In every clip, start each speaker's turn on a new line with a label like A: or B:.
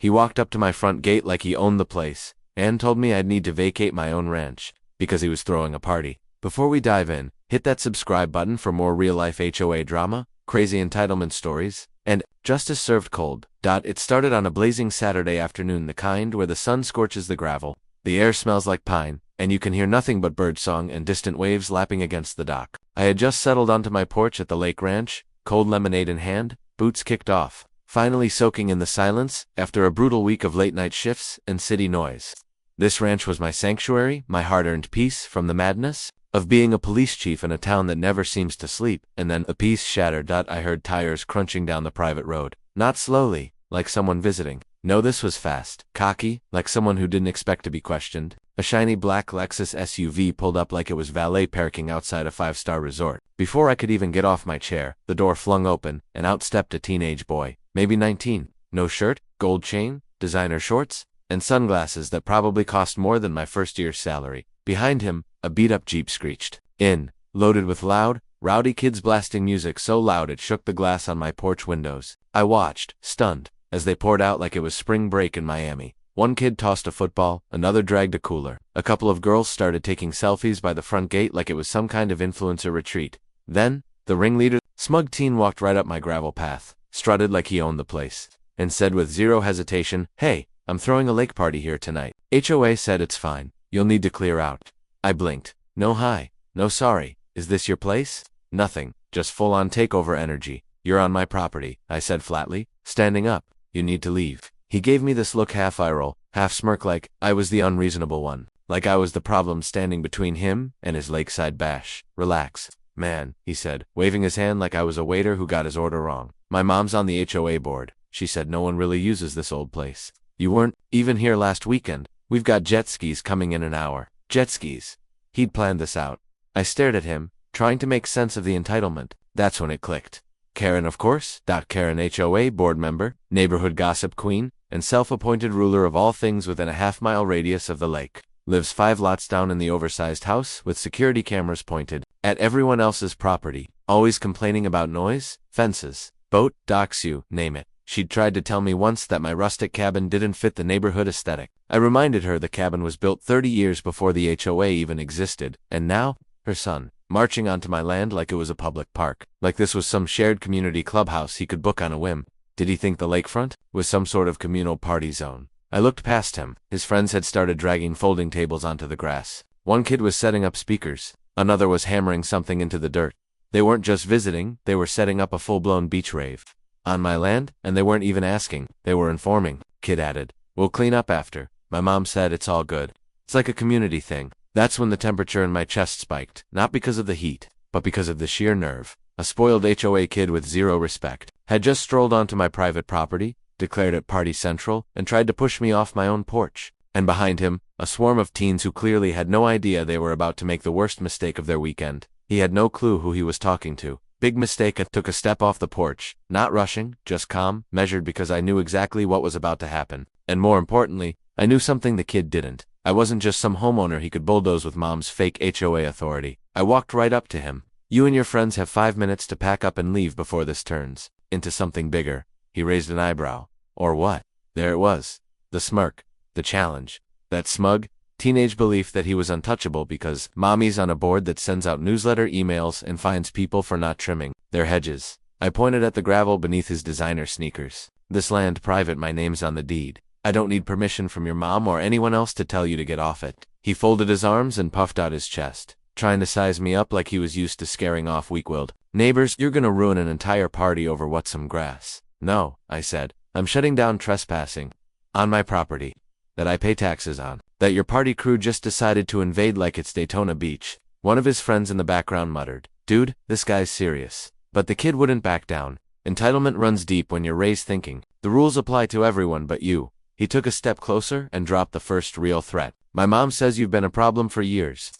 A: He walked up to my front gate like he owned the place, and told me I'd need to vacate my own ranch, because he was throwing a party. Before we dive in, hit that subscribe button for more real-life HOA drama, crazy entitlement stories, and justice served cold. It started on a blazing Saturday afternoon, the kind where the sun scorches the gravel, the air smells like pine, and you can hear nothing but birdsong and distant waves lapping against the dock. I had just settled onto my porch at the lake ranch, cold lemonade in hand, boots kicked off, finally soaking in the silence after a brutal week of late-night shifts and city noise. This ranch was my sanctuary, my hard-earned peace from the madness of being a police chief in a town that never seems to sleep. And then a peace shattered. I heard tires crunching down the private road. Not slowly, like someone visiting. No, this was fast. Cocky, like someone who didn't expect to be questioned. A shiny black Lexus SUV pulled up like it was valet parking outside a five-star resort. Before I could even get off my chair, the door flung open, and out stepped a teenage boy, maybe 19. No shirt, gold chain, designer shorts, and sunglasses that probably cost more than my first year's salary. Behind him, a beat-up Jeep screeched in, loaded with loud, rowdy kids blasting music so loud it shook the glass on my porch windows. I watched, stunned, as they poured out like it was spring break in Miami. One kid tossed a football, another dragged a cooler. A couple of girls started taking selfies by the front gate like it was some kind of influencer retreat. Then, the ringleader, smug teen, walked right up my gravel path, strutted like he owned the place, and said with zero hesitation, "Hey, I'm throwing a lake party here tonight." HOA said it's fine. You'll need to clear out. I blinked. No hi, no sorry. Is this your place? Nothing, just full-on takeover energy. You're on my property, I said flatly, standing up. You need to leave. He gave me this look, half eye roll, half smirk, like I was the unreasonable one, like I was the problem standing between him and his lakeside bash. Relax, man, he said, waving his hand like I was a waiter who got his order wrong. My mom's on the HOA board. She said no one really uses this old place. You weren't even here last weekend. We've got jet skis coming in an hour. Jet skis. He'd planned this out. I stared at him, trying to make sense of the entitlement. That's when it clicked. Karen, of course. Karen, HOA board member, neighborhood gossip queen, and self-appointed ruler of all things within a half-mile radius of the lake. Lives 5 lots down in the oversized house with security cameras pointed at everyone else's property. Always complaining about noise, fences, boat, docks, you name it. She'd tried to tell me once that my rustic cabin didn't fit the neighborhood aesthetic. I reminded her the cabin was built 30 years before the HOA even existed, and now, her son, marching onto my land like it was a public park, like this was some shared community clubhouse he could book on a whim. Did he think the lakefront was some sort of communal party zone? I looked past him. His friends had started dragging folding tables onto the grass. One kid was setting up speakers. Another was hammering something into the dirt. They weren't just visiting, they were setting up a full-blown beach rave. On my land, and they weren't even asking, they were informing. Kid added, "We'll clean up after." My mom said it's all good. It's like a community thing. That's when the temperature in my chest spiked, not because of the heat, but because of the sheer nerve. A spoiled HOA kid with zero respect had just strolled onto my private property, declared it party central, and tried to push me off my own porch. And behind him, a swarm of teens who clearly had no idea they were about to make the worst mistake of their weekend. He had no clue who he was talking to. Big mistake. I took a step off the porch, not rushing, just calm, measured, because I knew exactly what was about to happen. And more importantly, I knew something the kid didn't. I wasn't just some homeowner he could bulldoze with mom's fake HOA authority. I walked right up to him. "You and your friends have 5 minutes to pack up and leave before this turns into something bigger." He raised an eyebrow. Or what? There it was. The smirk. The challenge. That smug, teenage belief that he was untouchable because mommy's on a board that sends out newsletter emails and fines people for not trimming their hedges. I pointed at the gravel beneath his designer sneakers. "This land private, my name's on the deed. I don't need permission from your mom or anyone else to tell you to get off it." He folded his arms and puffed out his chest, trying to size me up like he was used to scaring off weak-willed neighbors. "You're gonna ruin an entire party over what, some grass?" "No," I said. "I'm shutting down trespassing on my property that I pay taxes on, that your party crew just decided to invade like it's Daytona Beach." One of his friends in the background muttered, "Dude, this guy's serious." But the kid wouldn't back down. Entitlement runs deep when you're raised thinking the rules apply to everyone but you. He took a step closer and dropped the first real threat. "My mom says you've been a problem for years.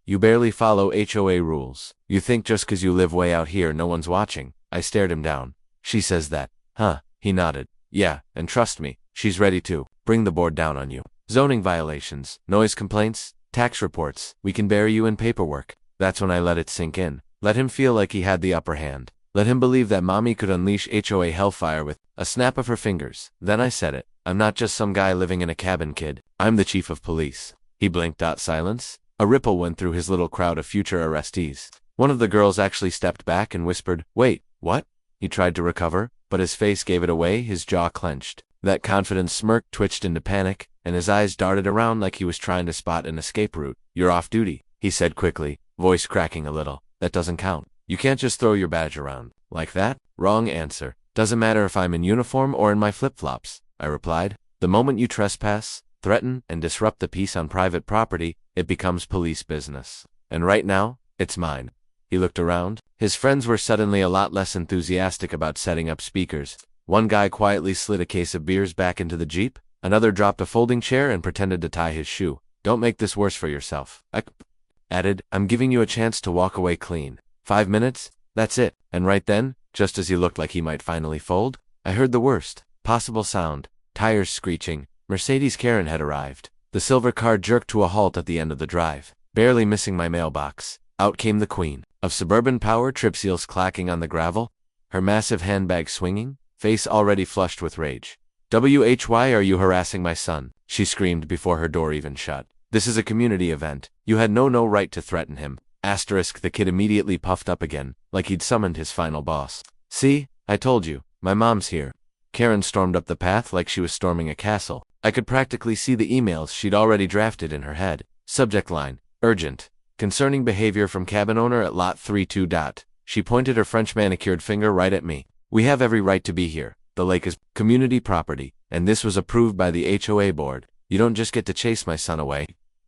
A: You barely follow HOA rules. You think just 'cause you live way out here no one's watching." I stared him down. "She says that, huh?" He nodded. "Yeah, and trust me, she's ready to bring the board down on you. Zoning violations, noise complaints, tax reports, we can bury you in paperwork." That's when I let it sink in. Let him feel like he had the upper hand. Let him believe that mommy could unleash HOA hellfire with a snap of her fingers. Then I said it. I'm not just some guy living in a cabin, kid. I'm the chief of police. He blinked. Silence. A ripple went through his little crowd of future arrestees. One of the girls actually stepped back and whispered, "Wait, what?" He tried to recover, but his face gave it away. His jaw clenched. That confident smirk twitched into panic, and his eyes darted around like he was trying to spot an escape route. "You're off duty," he said quickly, voice cracking a little. "That doesn't count. You can't just throw your badge around. Like that?" "Wrong answer. Doesn't matter if I'm in uniform or in my flip-flops," I replied. "The moment you trespass, threaten, and disrupt the peace on private property, it becomes police business. And right now, it's mine." He looked around. His friends were suddenly a lot less enthusiastic about setting up speakers. One guy quietly slid a case of beers back into the Jeep. Another dropped a folding chair and pretended to tie his shoe. "Don't make this worse for yourself," I added. "I'm giving you a chance to walk away clean. 5 minutes? That's it." And right then, just as he looked like he might finally fold, I heard the worst possible sound. Tires screeching. Mercedes Karen had arrived. The silver car jerked to a halt at the end of the drive, barely missing my mailbox. Out came the queen of suburban power, trip seals clacking on the gravel, her massive handbag swinging, face already flushed with rage. "Why are you harassing my son?" she screamed before her door even shut. "This is a community event. You had no right to threaten him." The kid immediately puffed up again, like he'd summoned his final boss. "See? I told you. My mom's here." Karen stormed up the path like she was storming a castle. I could practically see the emails she'd already drafted in her head. Subject line: urgent. Concerning behavior from cabin owner at lot 32. She pointed her French manicured finger right at me. "We have every right to be here. The lake is community property, and this was approved by the HOA board. You don't just get to chase my son away."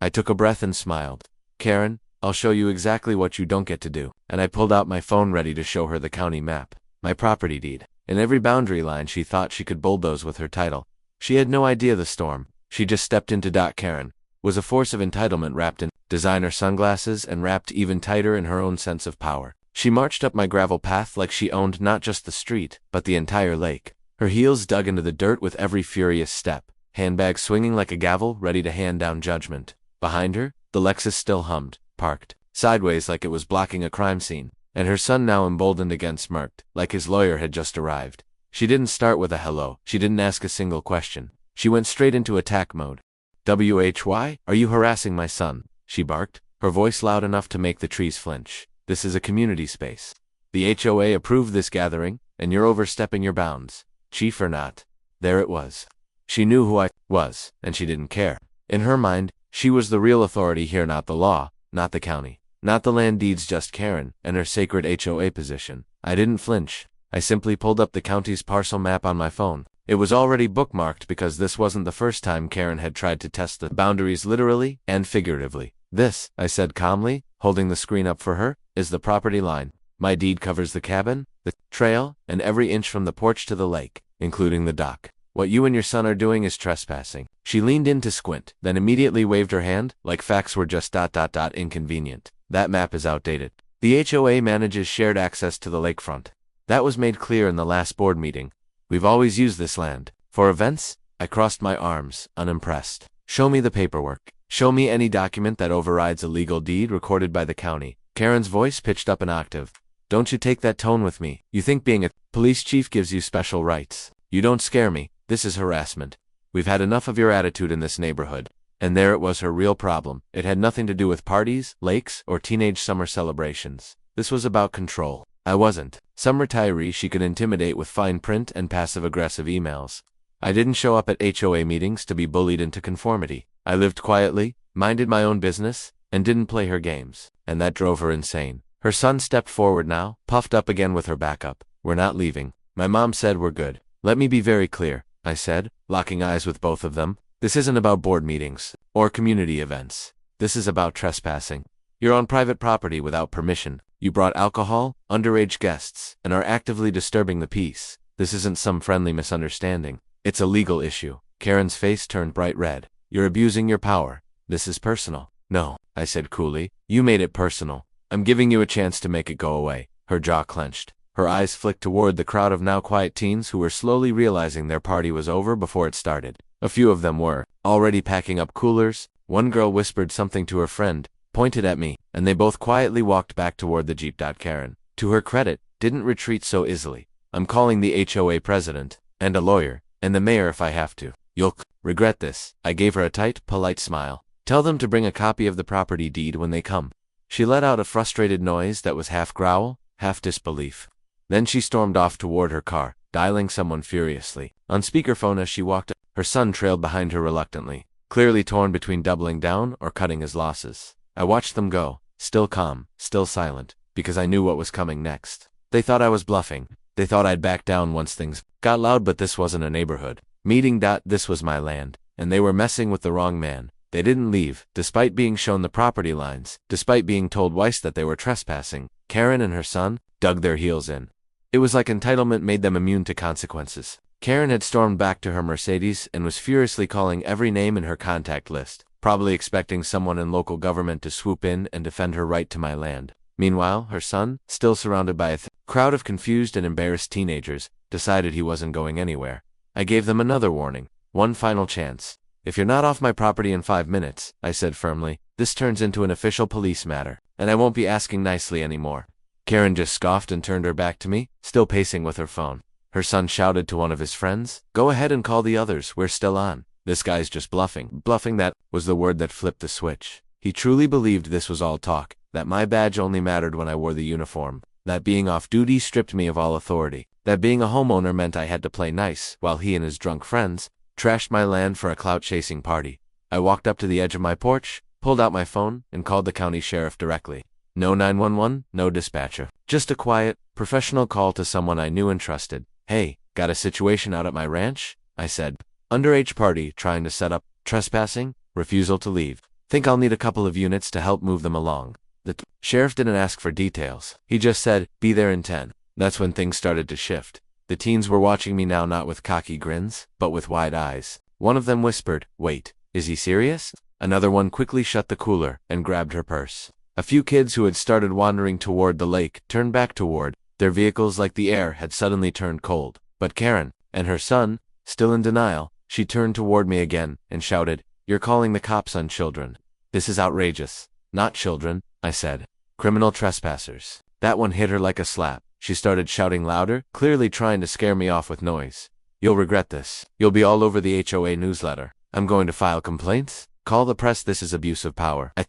A: I took a breath and smiled. "Karen, I'll show you exactly what you don't get to do." And I pulled out my phone ready to show her the county map, my property deed, and every boundary line she thought she could bulldoze with her title. She had no idea the storm she just stepped into. Karen was a force of entitlement wrapped in designer sunglasses and wrapped even tighter in her own sense of power. She marched up my gravel path like she owned not just the street, but the entire lake. Her heels dug into the dirt with every furious step, handbag swinging like a gavel ready to hand down judgment. Behind her, the Lexus still hummed, parked sideways like it was blocking a crime scene, and her son, now emboldened again, smirked like his lawyer had just arrived. She didn't start with a hello. She didn't ask a single question. She went straight into attack mode. "Why are you harassing my son?" she barked, her voice loud enough to make the trees flinch. "This is a community space. The HOA approved this gathering, and you're overstepping your bounds, chief or not." There it was. She knew who I was, and she didn't care. In her mind, she was the real authority here, not the law, not the county, not the land deeds, just Karen and her sacred HOA position. I didn't flinch. I simply pulled up the county's parcel map on my phone. It was already bookmarked because this wasn't the first time Karen had tried to test the boundaries literally and figuratively. "This," I said calmly, holding the screen up for her, "is the property line. My deed covers the cabin, the trail, and every inch from the porch to the lake, including the dock. What you and your son are doing is trespassing." She leaned in to squint, then immediately waved her hand, like facts were just inconvenient. "That map is outdated. The HOA manages shared access to the lakefront. That was made clear in the last board meeting. We've always used this land for events." I crossed my arms, unimpressed. "Show me the paperwork. Show me any document that overrides a legal deed recorded by the county." Karen's voice pitched up an octave. "Don't you take that tone with me. You think being a police chief gives you special rights. You don't scare me. This is harassment. We've had enough of your attitude in this neighborhood." And there it was, her real problem. It had nothing to do with parties, lakes, or teenage summer celebrations. This was about control. I wasn't some retiree she could intimidate with fine print and passive-aggressive emails. I didn't show up at HOA meetings to be bullied into conformity. I lived quietly, minded my own business, and didn't play her games. And that drove her insane. Her son stepped forward now, puffed up again with her back up. "We're not leaving. My mom said we're good." "Let me be very clear," I said, locking eyes with both of them. "This isn't about board meetings or community events. This is about trespassing. You're on private property without permission. You brought alcohol, underage guests, and are actively disturbing the peace. This isn't some friendly misunderstanding. It's a legal issue." Karen's face turned bright red. "You're abusing your power. This is personal." "No," I said coolly. "You made it personal. I'm giving you a chance to make it go away." Her jaw clenched. Her eyes flicked toward the crowd of now quiet teens who were slowly realizing their party was over before it started. A few of them were already packing up coolers. One girl whispered something to her friend, pointed at me, and they both quietly walked back toward the Jeep. Karen, to her credit, didn't retreat so easily. "I'm calling the HOA president, and a lawyer, and the mayor if I have to." You'll regret this. I gave her a tight, polite smile. Tell them to bring a copy of the property deed when they come. She let out a frustrated noise that was half growl, half disbelief. Then she stormed off toward her car, dialing someone furiously. On speakerphone as she walked, her son trailed behind her reluctantly, clearly torn between doubling down or cutting his losses. I watched them go, still calm, still silent, because I knew what was coming next. They thought I was bluffing. They thought I'd back down once things got loud, but this wasn't a neighborhood meeting. This was my land, and they were messing with the wrong man. They didn't leave, despite being shown the property lines, despite being told twice that they were trespassing. Karen and her son dug their heels in. It was like entitlement made them immune to consequences. Karen had stormed back to her Mercedes and was furiously calling every name in her contact list, probably expecting someone in local government to swoop in and defend her right to my land. Meanwhile, her son, still surrounded by a crowd of confused and embarrassed teenagers, decided he wasn't going anywhere. I gave them another warning, one final chance. If you're not off my property in 5 minutes, I said firmly, this turns into an official police matter, and I won't be asking nicely anymore. Karen just scoffed and turned her back to me, still pacing with her phone. Her son shouted to one of his friends, "Go ahead and call the others, we're still on. This guy's just bluffing." Bluffing, that was the word that flipped the switch. He truly believed this was all talk, that my badge only mattered when I wore the uniform, that being off duty stripped me of all authority, that being a homeowner meant I had to play nice, while he and his drunk friends trashed my land for a clout-chasing party. I walked up to the edge of my porch, pulled out my phone, and called the county sheriff directly. No 911, no dispatcher. Just a quiet, professional call to someone I knew and trusted. "Hey, got a situation out at my ranch?" I said. "Underage party trying to set up, trespassing, refusal to leave. Think I'll need a couple of units to help move them along." The sheriff didn't ask for details. He just said, "Be there in 10. That's when things started to shift. The teens were watching me now, not with cocky grins, but with wide eyes. One of them whispered, "Wait, is he serious?" Another one quickly shut the cooler and grabbed her purse. A few kids who had started wandering toward the lake turned back toward their vehicles like the air had suddenly turned cold. But Karen and her son, still in denial, she turned toward me again and shouted, "You're calling the cops on children. This is outrageous." "Not children," I said. "Criminal trespassers." That one hit her like a slap. She started shouting louder, clearly trying to scare me off with noise. "You'll regret this. You'll be all over the HOA newsletter. I'm going to file complaints. Call the press. This is abuse of power." I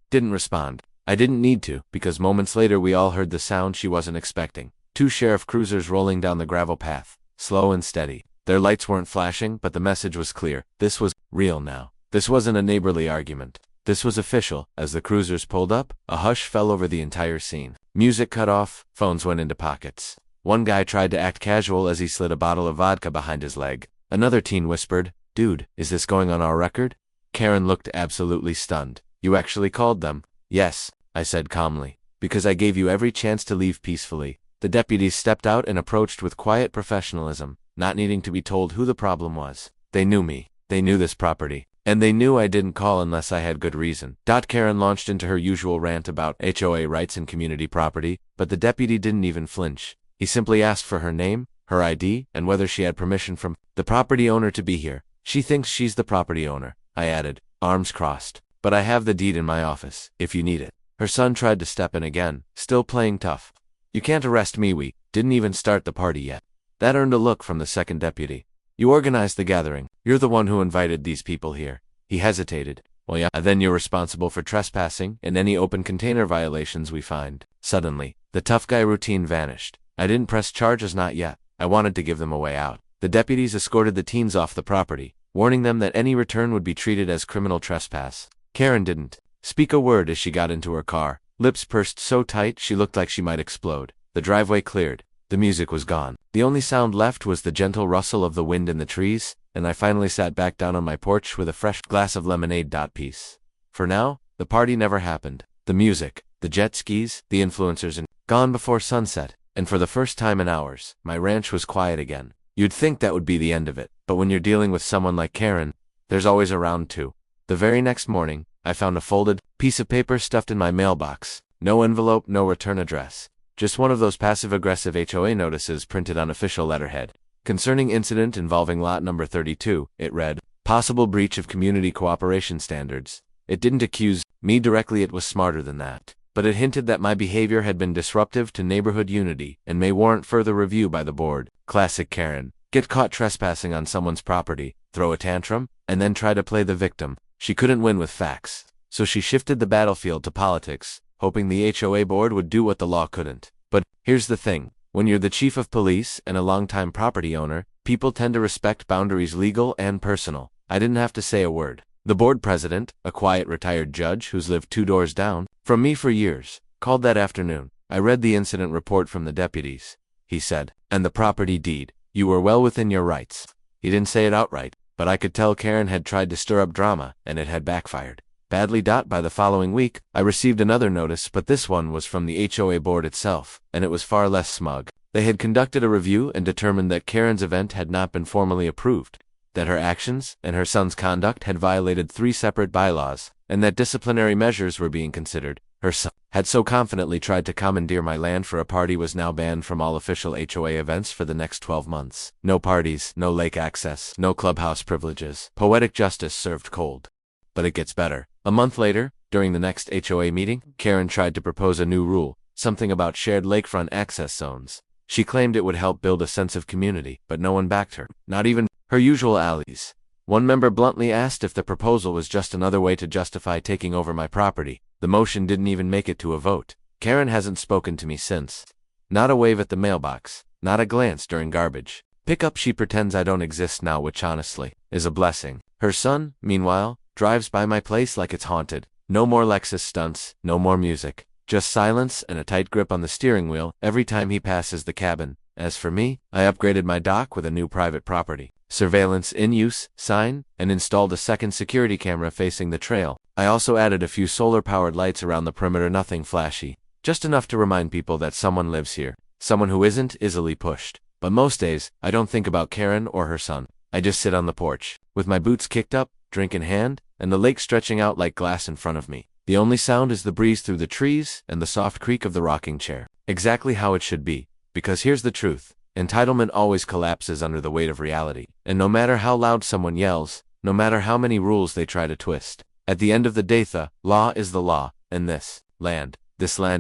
A: didn't respond. I didn't need to, because moments later we all heard the sound she wasn't expecting. 2 sheriff cruisers rolling down the gravel path, slow and steady. Their lights weren't flashing, but the message was clear. This was real now. This wasn't a neighborly argument. This was official. As the cruisers pulled up, a hush fell over the entire scene. Music cut off, phones went into pockets. One guy tried to act casual as he slid a bottle of vodka behind his leg. Another teen whispered, "Dude, is this going on our record?" Karen looked absolutely stunned. "You actually called them?" "Yes," I said calmly, "because I gave you every chance to leave peacefully." The deputies stepped out and approached with quiet professionalism, not needing to be told who the problem was. They knew me. They knew this property. And they knew I didn't call unless I had good reason. Karen launched into her usual rant about HOA rights and community property, but the deputy didn't even flinch. He simply asked for her name, her ID, and whether she had permission from the property owner to be here. "She thinks she's the property owner," I added, arms crossed. "But I have the deed in my office, if you need it." Her son tried to step in again, still playing tough. "You can't arrest me, we didn't even start the party yet." That earned a look from the second deputy. "You organized the gathering. You're the one who invited these people here." He hesitated. "Well, yeah, then you're responsible for trespassing and any open container violations we find." Suddenly, the tough guy routine vanished. I didn't press charges, not yet. I wanted to give them a way out. The deputies escorted the teens off the property, warning them that any return would be treated as criminal trespass. Karen didn't speak a word as she got into her car, lips pursed so tight she looked like she might explode. The driveway cleared. The music was gone. The only sound left was the gentle rustle of the wind in the trees, and I finally sat back down on my porch with a fresh glass of lemonade. Peace. For now, the party never happened. The music, the jet skis, the influencers, and gone before sunset. And for the first time in hours, my ranch was quiet again. You'd think that would be the end of it, but when you're dealing with someone like Karen, there's always a round 2. The very next morning, I found a folded piece of paper stuffed in my mailbox. No envelope, no return address. Just one of those passive-aggressive HOA notices printed on official letterhead. Concerning incident involving lot number 32, it read, "Possible breach of community cooperation standards." It didn't accuse me directly, it was smarter than that. But it hinted that my behavior had been disruptive to neighborhood unity and may warrant further review by the board. Classic Karen. Get caught trespassing on someone's property, throw a tantrum, and then try to play the victim. She couldn't win with facts, so she shifted the battlefield to politics, hoping the HOA board would do what the law couldn't. But here's the thing. When you're the chief of police and a longtime property owner, people tend to respect boundaries, legal and personal. I didn't have to say a word. The board president, a quiet retired judge who's lived 2 doors down from me for years, called that afternoon. I read the incident report from the deputies. He said, "And the property deed. You were well within your rights." He didn't say it outright, but I could tell Karen had tried to stir up drama, and it had backfired. Badly. By the following week, I received another notice, but this one was from the HOA board itself, and it was far less smug. They had conducted a review and determined that Karen's event had not been formally approved, that her actions and her son's conduct had violated 3 separate bylaws, and that disciplinary measures were being considered. Her son had so confidently tried to commandeer my land for a party was now banned from all official HOA events for the next 12 months. No parties, no lake access, no clubhouse privileges. Poetic justice served cold. But it gets better. A month later, during the next HOA meeting, Karen tried to propose a new rule, something about shared lakefront access zones. She claimed it would help build a sense of community, but no one backed her, not even her usual allies. One member bluntly asked if the proposal was just another way to justify taking over my property. The motion didn't even make it to a vote. Karen hasn't spoken to me since. Not a wave at the mailbox, not a glance during garbage pickup. She pretends I don't exist now, which honestly is a blessing. Her son, meanwhile, drives by my place like it's haunted. No more Lexus stunts, no more music, just silence and a tight grip on the steering wheel every time he passes the cabin. As for me, I upgraded my dock with a new private property surveillance in use sign and installed a second security camera facing the trail. I also added a few solar-powered lights around the perimeter, nothing flashy, just enough to remind people that someone lives here, someone who isn't easily pushed. But most days, I don't think about Karen or her son. I just sit on the porch, with my boots kicked up, drink in hand, and the lake stretching out like glass in front of me. The only sound is the breeze through the trees and the soft creak of the rocking chair. Exactly how it should be. Because here's the truth. Entitlement always collapses under the weight of reality. And no matter how loud someone yells, no matter how many rules they try to twist, at the end of the day the law is the law, and this land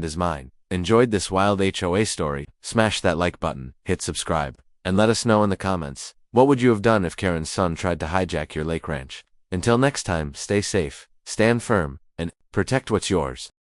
A: is mine. Enjoyed this wild HOA story? Smash that like button, hit subscribe, and let us know in the comments, what would you have done if Karen's son tried to hijack your lake ranch? Until next time, stay safe, stand firm, and protect what's yours.